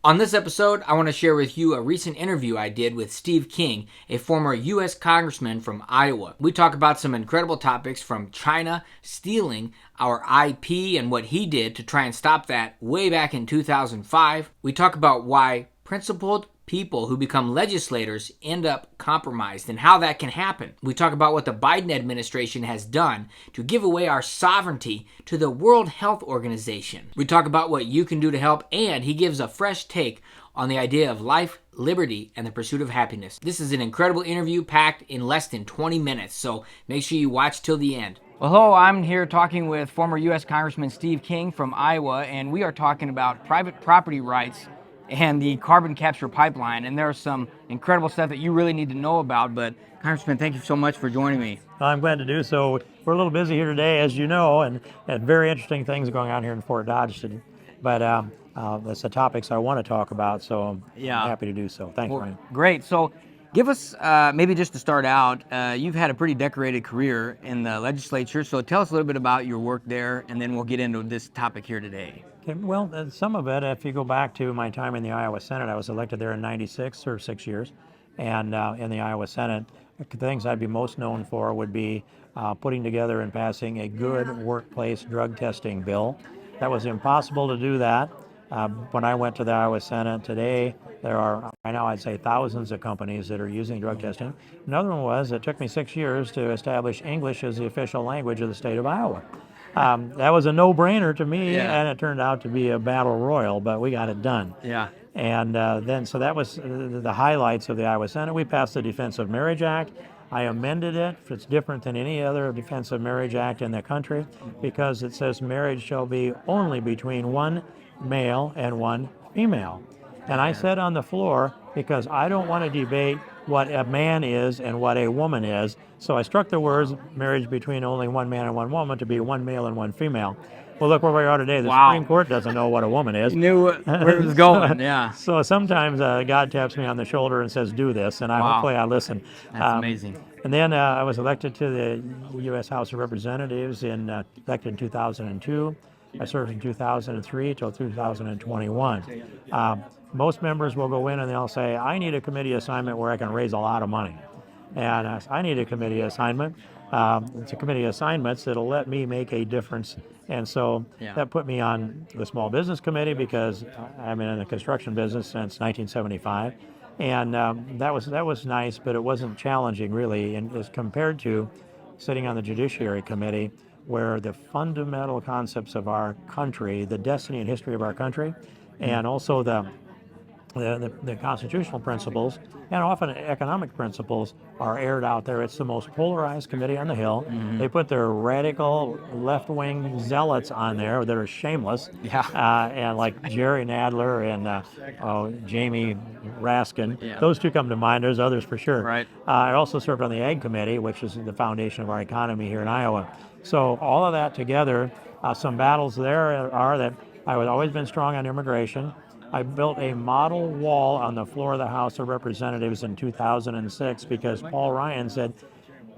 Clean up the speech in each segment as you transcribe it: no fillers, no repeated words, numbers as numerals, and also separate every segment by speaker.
Speaker 1: On this episode, I want to share with you a recent interview I did with Steve King, a former US Congressman from Iowa. We talk about some incredible topics from China stealing our IP and what he did to try and stop that way back in 2005. We talk about why principled people who become legislators end up compromised and how that can happen. We talk about what the Biden administration has done to give away our sovereignty to the World Health Organization. We talk about what you can do to help, and he gives a fresh take on the idea of life, liberty, and the pursuit of happiness. This is an incredible interview packed in less than 20 minutes, so make sure you watch till the end. Well, hello, I'm here talking with former U.S. Congressman Steve King from Iowa, and we are talking about private property rights and the carbon capture pipeline. And there's some incredible stuff that you really need to know about. But Congressman, thank you so much for joining me.
Speaker 2: I'm glad to do so. We're a little busy here today, as you know, and very interesting things going on here in Fort Dodge today. But that's the topics I want to talk about, so I'm happy to do so. Thanks, Ryan.
Speaker 1: Great. So give us, maybe just to start out, you've had a pretty decorated career in the legislature, so tell us a little bit about your work there, and then we'll get into this topic here today.
Speaker 2: Okay, well, some of it, if you go back to my time in the Iowa Senate, I was elected there in '96, served 6 years, and in the Iowa Senate, the things I'd be most known for would be putting together and passing a good workplace drug testing bill. That was impossible to do that. When I went to the Iowa Senate today, there are, right now I'd say, thousands of companies that are using drug testing. Another one was, it took me 6 years to establish English as the official language of the state of Iowa. That was a no-brainer to me, and it turned out to be a battle royal, but we got it done.
Speaker 1: Yeah.
Speaker 2: And then, so that was the highlights of the Iowa Senate. We passed the Defense of Marriage Act. I amended it. It's different than any other Defense of Marriage Act in the country because it says marriage shall be only between one male and one female. And I said on the floor, because I don't want to debate what a man is and what a woman is, so I struck the words marriage between only one man and one woman to be one male and one female. Well, look where we are today. The Supreme Court doesn't know what a woman is.
Speaker 1: You knew where it was going, yeah.
Speaker 2: So sometimes God taps me on the shoulder and says, do this, and hopefully I listen.
Speaker 1: That's amazing.
Speaker 2: And then I was elected to the U.S. House of Representatives, elected in 2002. I served in 2003 till 2021. Most members will go in and they'll say, I need a committee assignment where I can raise a lot of money. And I need a committee assignment. It's a committee assignments that'll let me make a difference. And so that put me on the Small Business Committee because I've been in the construction business since 1975. And that was nice, but it wasn't challenging really, and as compared to sitting on the Judiciary Committee, where the fundamental concepts of our country, the destiny and history of our country, and also the constitutional principles and often economic principles are aired out there. It's the most polarized committee on the Hill. They put their radical left-wing zealots on there that are shameless, and like Jerry Nadler and Jamie Raskin. Those two come to mind. There's others for sure.
Speaker 1: Right.
Speaker 2: I also served on the Ag Committee, which is the foundation of our economy here in Iowa. So all of that together, some battles there are that I have always been strong on immigration. I built a model wall on the floor of the House of Representatives in 2006 because Paul Ryan said,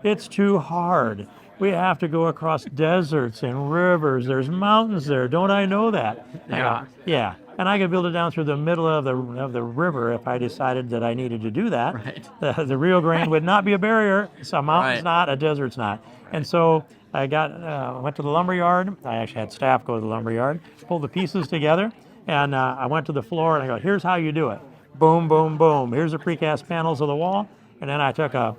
Speaker 2: it's too hard. We have to go across deserts and rivers. There's mountains there. Don't I know that? Yeah. And I could build it down through the middle of the river if I decided that I needed to do that.
Speaker 1: Right.
Speaker 2: The Rio Grande would not be a barrier. So a mountain's not, a desert's not. And so I went to the lumberyard. I actually had staff go to the lumberyard, pull the pieces together. And I went to the floor and I go, here's how you do it. Boom, boom, boom. Here's the precast panels of the wall. And then I took a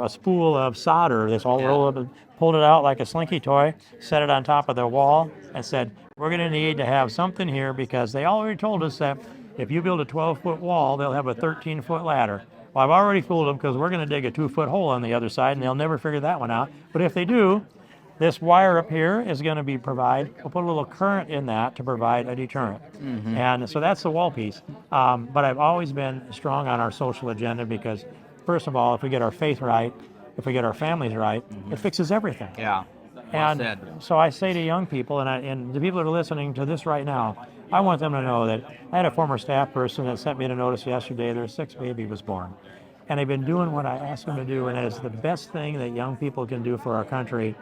Speaker 2: spool of solder, this all rolled up, and pulled it out like a slinky toy, set it on top of the wall, and said, we're going to need to have something here because they already told us that if you build a 12-foot wall, they'll have a 13-foot ladder. Well, I've already fooled them because we're going to dig a 2-foot hole on the other side, and they'll never figure that one out. But if they do, this wire up here is going to we'll put a little current in that to provide a deterrent. And so that's the wall piece. But I've always been strong on our social agenda because, first of all, if we get our faith right, if we get our families right, it fixes everything.
Speaker 1: Yeah.
Speaker 2: And so I say to young people, and the people that are listening to this right now, I want them to know that I had a former staff person that sent me a notice yesterday, their 6th baby was born. And they've been doing what I asked them to do, and it is the best thing that young people can do for our country.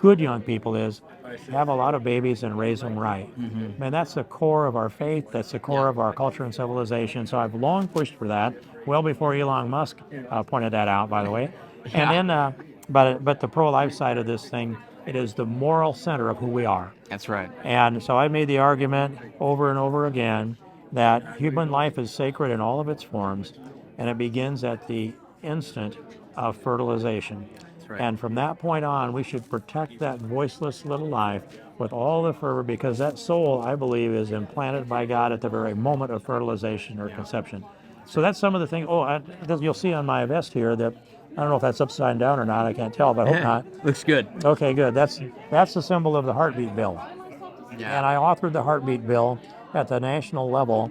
Speaker 2: good young people is have a lot of babies and raise them right. Man, that's the core of our faith. That's the core of our culture and civilization. So I've long pushed for that, well before Elon Musk pointed that out, by the way. And then, but the pro-life side of this thing, it is the moral center of who we are.
Speaker 1: That's right.
Speaker 2: And so I made the argument over and over again that human life is sacred in all of its forms, and it begins at the instant of fertilization.
Speaker 1: Right.
Speaker 2: And from that point on, we should protect that voiceless little life with all the fervor, because that soul, I believe, is implanted by God at the very moment of fertilization or conception. So that's some of the things. You'll see on my vest here that, I don't know if that's upside down or not, I can't tell, but I hope not.
Speaker 1: Looks good.
Speaker 2: Okay, good. That's the symbol of the heartbeat bill.
Speaker 1: Yeah.
Speaker 2: And I authored the heartbeat bill at the national level,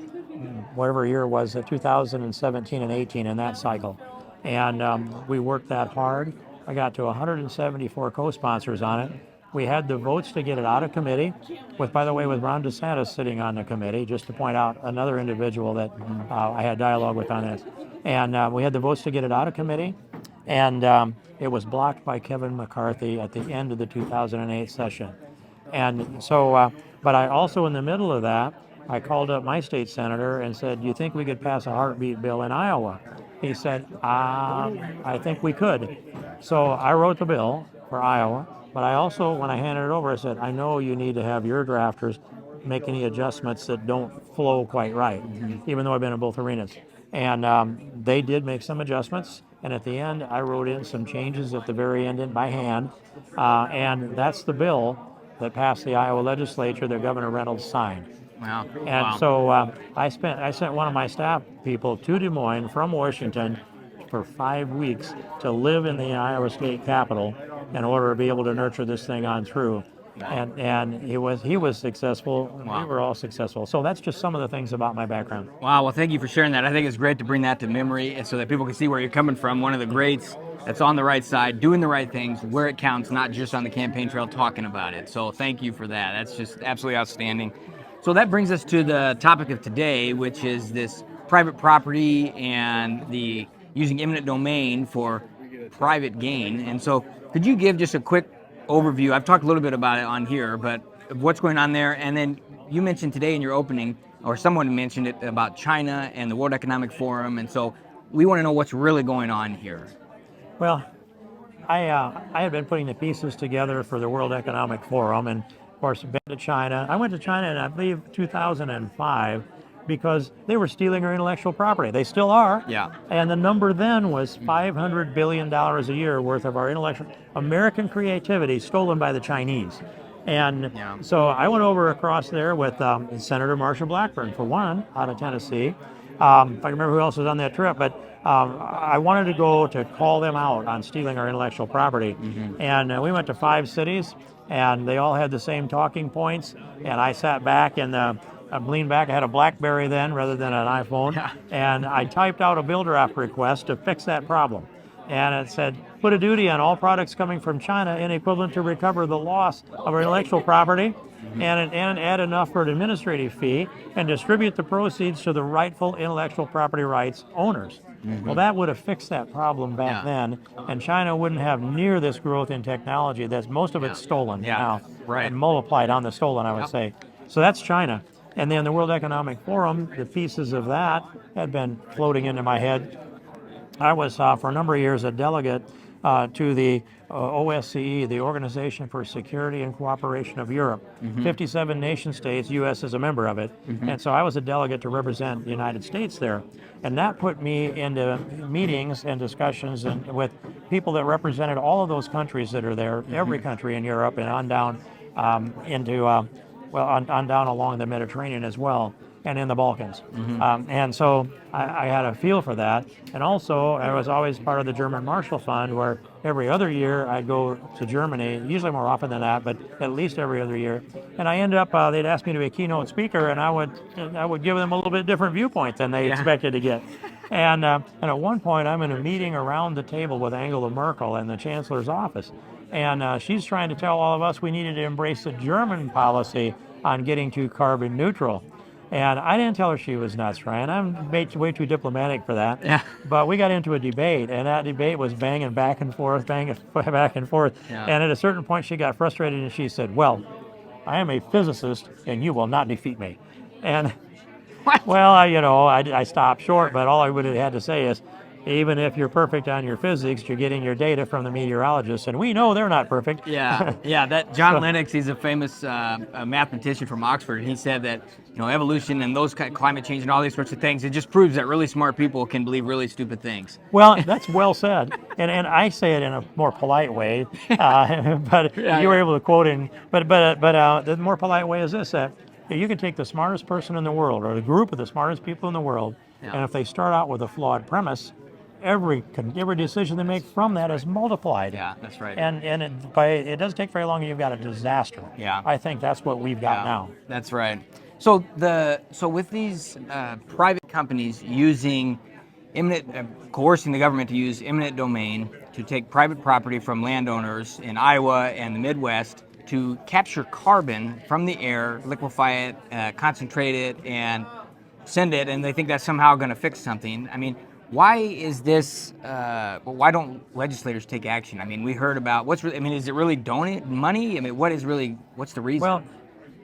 Speaker 2: whatever year it was, 2017 and 18 in that cycle. And we worked that hard. I got to 174 co-sponsors on it. We had the votes to get it out of committee, by the way, with Ron DeSantis sitting on the committee, just to point out another individual that I had dialogue with on this. And we had the votes to get it out of committee, and it was blocked by Kevin McCarthy at the end of the 2008 session. And so, but I also, in the middle of that, I called up my state senator and said, "Do you think we could pass a heartbeat bill in Iowa?" He said, "I think we could." So I wrote the bill for Iowa, but I also, when I handed it over, I said, "I know you need to have your drafters make any adjustments that don't flow quite right," even though I've been in both arenas. And they did make some adjustments. And at the end, I wrote in some changes at the very end by hand. And that's the bill that passed the Iowa legislature that Governor Reynolds signed.
Speaker 1: Wow.
Speaker 2: And so I sent one of my staff people to Des Moines from Washington for 5 weeks to live in the Iowa State Capitol in order to be able to nurture this thing on through. And he was successful.
Speaker 1: Wow.
Speaker 2: We were all successful. So that's just some of the things about my background.
Speaker 1: Wow. Well, thank you for sharing that. I think it's great to bring that to memory so that people can see where you're coming from. One of the greats that's on the right side, doing the right things where it counts, not just on the campaign trail talking about it. So thank you for that. That's just absolutely outstanding. So that brings us to the topic of today, which is this private property and the using eminent domain for private gain. And so could you give just a quick overview? I've talked a little bit about it on here, but what's going on there? And then you mentioned today in your opening, or someone mentioned it, about China and the World Economic Forum. And so we want to know what's really going on here.
Speaker 2: Well, I had been putting the pieces together for the World Economic Forum, and of course, been to China. I went to China in, I believe, 2005, because they were stealing our intellectual property. They still are.
Speaker 1: Yeah.
Speaker 2: And the number then was $500 billion a year worth of our intellectual American creativity stolen by the Chinese. And so I went over across there with Senator Marsha Blackburn, for one, out of Tennessee. If I can remember who else was on that trip, but I wanted to go to call them out on stealing our intellectual property. And we went to 5 cities, and they all had the same talking points. And I sat back and I leaned back. I had a BlackBerry then rather than an iPhone. And I typed out a bill draft request to fix that problem. And it said, put a duty on all products coming from China in equivalent to recover the loss of our intellectual property, and add enough for an administrative fee, and distribute the proceeds to the rightful intellectual property rights owners. Well, that would have fixed that problem back then, and China wouldn't have near this growth in technology. That's most of it's stolen now, and multiplied on the stolen, I would say. So that's China. And then the World Economic Forum, the pieces of that had been floating into my head. I was, for a number of years, a delegate to the OSCE, the Organization for Security and Cooperation of Europe. 57 nation states, U.S. is a member of it. And so I was a delegate to represent the United States there. And that put me into meetings and discussions with people that represented all of those countries that are there, every country in Europe, and on down on down along the Mediterranean as well, and in the Balkans. And so I had a feel for that. And also, I was always part of the German Marshall Fund, where every other year I'd go to Germany, usually more often than that, but at least every other year. And I ended up, they'd ask me to be a keynote speaker, and I would give them a little bit different viewpoint than they expected to get. And at one point, I'm in a meeting around the table with Angela Merkel in the Chancellor's office. And she's trying to tell all of us we needed to embrace the German policy on getting to carbon neutral. And I didn't tell her she was nuts, Ryan. I'm way too diplomatic for that.
Speaker 1: Yeah.
Speaker 2: But we got into a debate, and that debate was banging back and forth, banging back and forth.
Speaker 1: Yeah.
Speaker 2: And at a certain point, she got frustrated, and she said, "Well, I am a physicist, and you will not defeat me." And
Speaker 1: What?
Speaker 2: well, I stopped short, but all I would have had to say is, even if you're perfect on your physics, you're getting your data from the meteorologists, and we know they're not perfect.
Speaker 1: Yeah, yeah. That John Lennox, he's a famous mathematician from Oxford. And he said that evolution and those kind of climate change and all these sorts of things, it just proves that really smart people can believe really stupid things.
Speaker 2: Well, that's well said, and I say it in a more polite way, but you were able to quote him. But the more polite way is this: that you can take the smartest person in the world, or a group of the smartest people in the world, and if they start out with a flawed premise, every decision they make from that is multiplied.
Speaker 1: Yeah, that's right.
Speaker 2: And it doesn't take very long, and you've got a disaster.
Speaker 1: Yeah.
Speaker 2: I think that's what we've got now.
Speaker 1: That's right. So with these private companies using coercing the government to use eminent domain to take private property from landowners in Iowa and the Midwest to capture carbon from the air, liquefy it, concentrate it, and send it, and they think that's somehow going to fix something. I mean, why is this? Why don't legislators take action? I mean, we heard about is it really donate money? I mean, what's the reason?
Speaker 2: Well,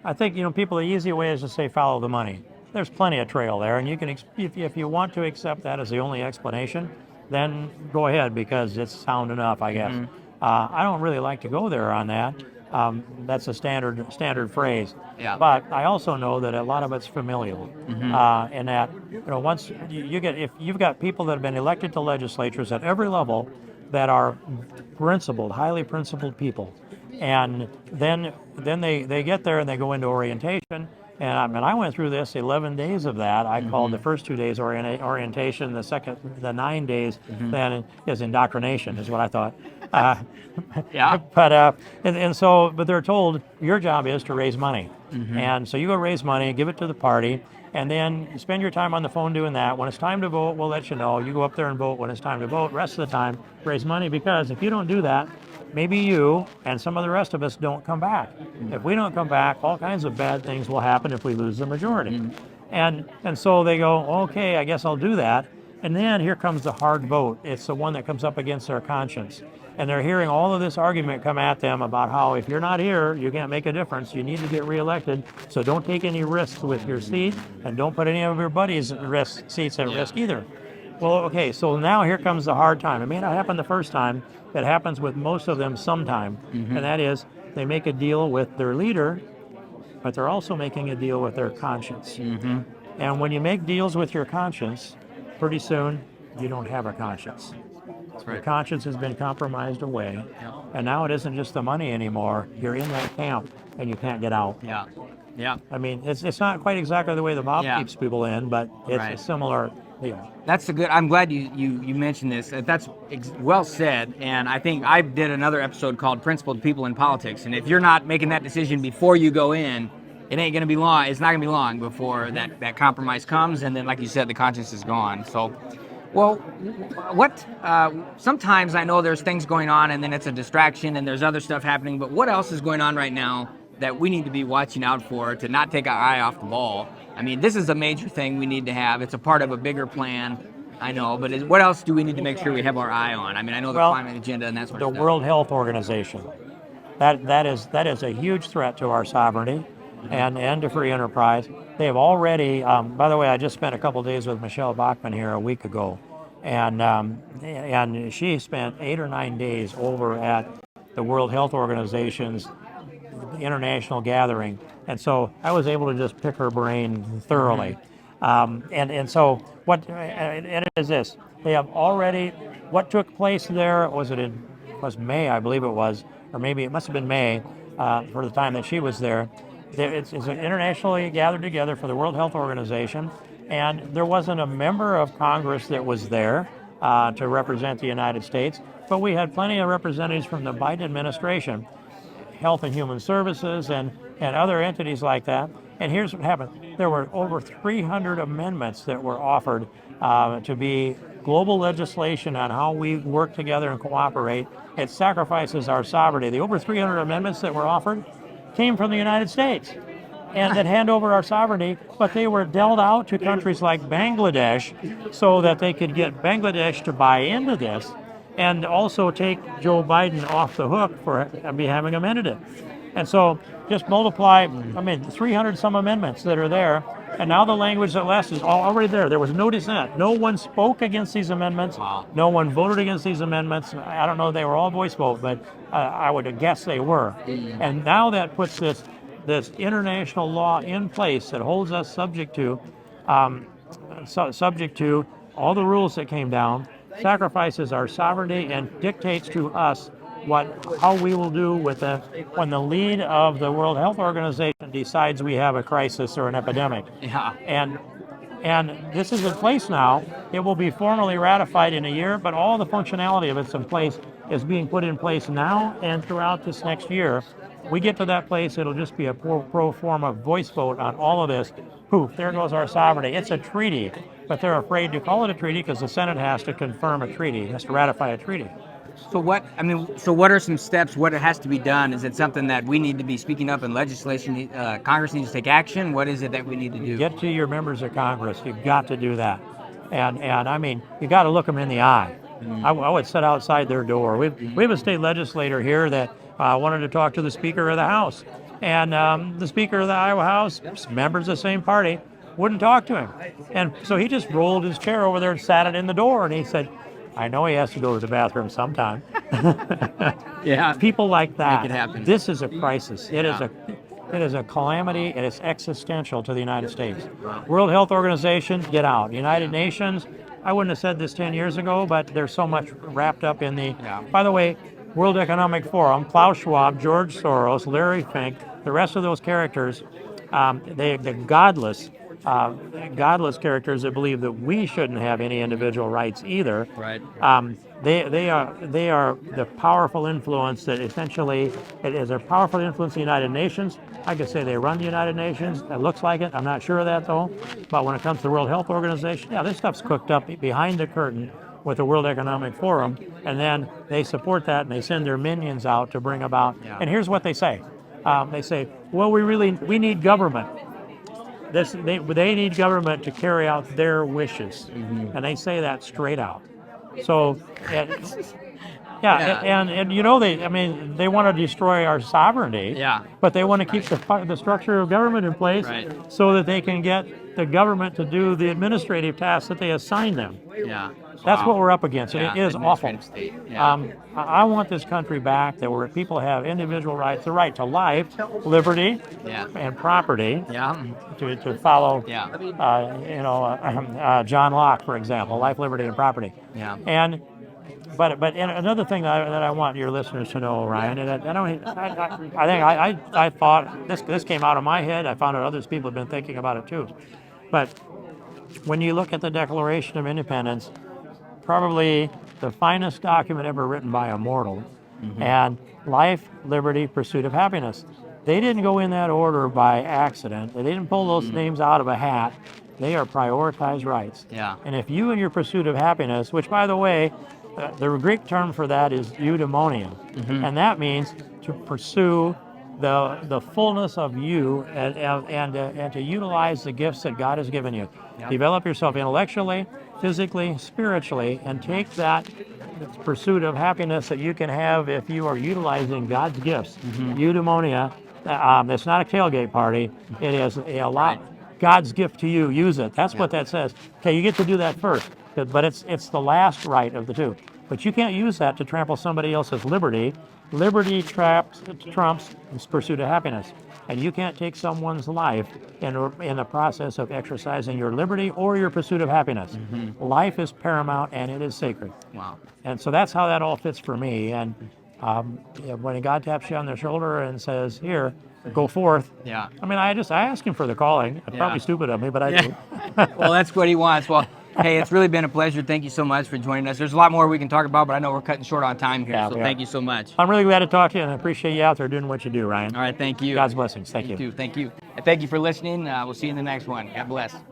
Speaker 2: I think people, the easy way is to say follow the money. There's plenty of trail there, and you can, if you want to accept that as the only explanation, then go ahead, because it's sound enough, I guess. I don't really like to go there on that. That's a standard phrase.
Speaker 1: Yeah.
Speaker 2: But I also know that a lot of it's familial, and that once if you've got people that have been elected to legislatures at every level that are highly principled people, and then they get there and they go into orientation. And I went through this 11 days of that. I called the first 2 days orientation, the 9 days then is indoctrination, is what I thought.
Speaker 1: Yeah.
Speaker 2: But they're told your job is to raise money, and so you go raise money, give it to the party, and then spend your time on the phone doing that. When it's time to vote, we'll let you know. You go up there and vote when it's time to vote. Rest of the time, raise money, because if you don't do that, maybe you and some of the rest of us don't come back. If we don't come back, all kinds of bad things will happen if we lose the majority. And so they go, okay, I guess I'll do that. And then here comes the hard vote. It's the one that comes up against their conscience. And they're hearing all of this argument come at them about how if you're not here, you can't make a difference. You need to get reelected. So don't take any risks with your seat, and don't put any of your buddies' seats at risk either. Well, okay, so now here comes the hard time. It may not happen the first time. It happens with most of them sometime. And that is, they make a deal with their leader, but they're also making a deal with their conscience. And when you make deals with your conscience, pretty soon you don't have a conscience.
Speaker 1: That's right.
Speaker 2: Your conscience has been compromised away, and now it isn't just the money anymore. You're in that camp, and you can't get out.
Speaker 1: Yeah. Yeah.
Speaker 2: I mean, it's not quite exactly the way the mob keeps people in, but it's a similar deal.
Speaker 1: I'm glad you mentioned this. That's well said, and I think I did another episode called Principled People in Politics, and if you're not making that decision before you go in, it ain't going to be long. It's not going to be long before that compromise comes, and then, like you said, the conscience is gone. So, well, sometimes I know there's things going on, and then it's a distraction, and there's other stuff happening, but what else is going on right now that we need to be watching out for to not take our eye off the ball? I mean, this is a major thing we need to have. It's a part of a bigger plan, I know, but what else do we need to make sure we have our eye on? I mean, I know the climate agenda and that sort of stuff.
Speaker 2: The World Health Organization. That is a huge threat to our sovereignty and to free enterprise. They have already, by the way, I just spent a couple days with Michelle Bachmann here a week ago, and she spent 8 or 9 days over at the World Health Organization's international gathering, and so I was able to just pick her brain thoroughly. And so what it is this: they have already, what took place there was May, I believe it was, or maybe it must have been May for the time that she was there. It's internationally gathered together for the World Health Organization, and there wasn't a member of Congress that was there to represent the United States, but we had plenty of representatives from the Biden administration, Health and Human Services, and other entities like that. And here's what happened. There were over 300 amendments that were offered to be global legislation on how we work together and cooperate. It sacrifices our sovereignty. The over 300 amendments that were offered came from the United States. and that hand over our sovereignty, but they were dealt out to countries like Bangladesh so that they could get Bangladesh to buy into this and also take Joe Biden off the hook for having amended it. And so just multiply, 300 some amendments that are there, and now the language that left is already there. There was no dissent. No one spoke against these amendments.
Speaker 1: Wow.
Speaker 2: No one voted against these amendments. I don't know if they were all voice vote, but I would guess they were. And now that puts this international law in place that holds us subject to all the rules that came down, sacrifices our sovereignty, and dictates to us how we will do with when the lead of the World Health Organization decides we have a crisis or an epidemic.
Speaker 1: Yeah.
Speaker 2: And this is in place now. It will be formally ratified in a year, but all the functionality of it's in place is being put in place now and throughout this next year. We get to that place, it'll just be a pro forma voice vote on all of this. Poof, there goes our sovereignty. It's a treaty, but they're afraid to call it a treaty because the Senate has to confirm a treaty, has to ratify a treaty.
Speaker 3: So what are some steps? What has to be done? Is it something that we need to be speaking up in legislation? Congress needs to take action. What is it that we need to do?
Speaker 2: Get to your members of Congress. You've got to do that. And you got to look them in the eye. I would sit outside their door. We have a state legislator here that wanted to talk to the Speaker of the House. And the Speaker of the Iowa House, members of the same party, wouldn't talk to him. And so he just rolled his chair over there and sat it in the door. And he said, I know he has to go to the bathroom sometime.
Speaker 3: Yeah.
Speaker 2: People like that.
Speaker 3: Make it happen.
Speaker 2: This is a crisis. It is a calamity. It is existential to the United States. World Health Organization, get out. United Nations, I wouldn't have said this 10 years ago, but there's so much wrapped up in the...
Speaker 3: Yeah.
Speaker 2: By the way, World Economic Forum, Klaus Schwab, George Soros, Larry Fink, the rest of those characters, the godless characters that believe that we shouldn't have any individual rights either.
Speaker 3: Right.
Speaker 2: They are the powerful influence that essentially it is a powerful influence in the United Nations. I could say they run the United Nations. It looks like it. I'm not sure of that though. But when it comes to the World Health Organization, yeah, this stuff's cooked up behind the curtain with the World Economic Forum, and then they support that and they send their minions out to bring about.
Speaker 3: Yeah.
Speaker 2: And here's what they say. They say, well, we need government. They need government to carry out their wishes, and they say that straight out. So, and you know they want to destroy our sovereignty.
Speaker 3: Yeah.
Speaker 2: But they want to keep the structure of government in place,
Speaker 3: Right.
Speaker 2: so that they can get the government to do the administrative tasks that they assign them.
Speaker 3: Yeah.
Speaker 2: That's
Speaker 3: Wow.
Speaker 2: what we're up against, and
Speaker 3: Yeah,
Speaker 2: it is awful.
Speaker 3: administrative state. Yeah.
Speaker 2: I want this country back where people have individual rights, the right to life, liberty,
Speaker 3: Yeah.
Speaker 2: and property.
Speaker 3: Yeah.
Speaker 2: To follow,
Speaker 3: Yeah.
Speaker 2: John Locke, for example, life, liberty, and property.
Speaker 3: Yeah.
Speaker 2: But another thing that I want your listeners to know, Ryan, and I thought this came out of my head. I found out other people have been thinking about it too. But when you look at the Declaration of Independence, probably the finest document ever written by a mortal, and life, liberty, pursuit of happiness. They didn't go in that order by accident. They didn't pull those names out of a hat. They are prioritized rights.
Speaker 3: Yeah.
Speaker 2: And if you and your pursuit of happiness, which by the way, the Greek term for that is eudaimonia, and that means to pursue the fullness of you and to utilize the gifts that God has given you. Yep. Develop yourself intellectually, physically, spiritually, and take that pursuit of happiness that you can have if you are utilizing God's gifts. Eudaimonia, it's not a tailgate party. It is a lot. God's gift to you. Use it. That's what that says. Okay, you get to do that first, but it's the last right of the two. But you can't use that to trample somebody else's liberty. Liberty trumps pursuit of happiness. And you can't take someone's life in the process of exercising your liberty or your pursuit of happiness. Life is paramount and it is sacred.
Speaker 3: Wow.
Speaker 2: And so that's how that all fits for me. And when God taps you on the shoulder and says, here, go forth.
Speaker 3: Yeah.
Speaker 2: I mean, I ask him for the calling. It's probably stupid of me, but I do.
Speaker 3: Well, that's what he wants. Well, hey, it's really been a pleasure. Thank you so much for joining us. There's a lot more we can talk about, but I know we're cutting short on time here, so thank you so much.
Speaker 2: I'm really glad to talk to you, and I appreciate you out there doing what you do, Ryan.
Speaker 3: All right, thank you.
Speaker 2: God's blessings. Thank you.
Speaker 3: You too. Thank you. And thank you for listening. We'll see you in the next one. God bless.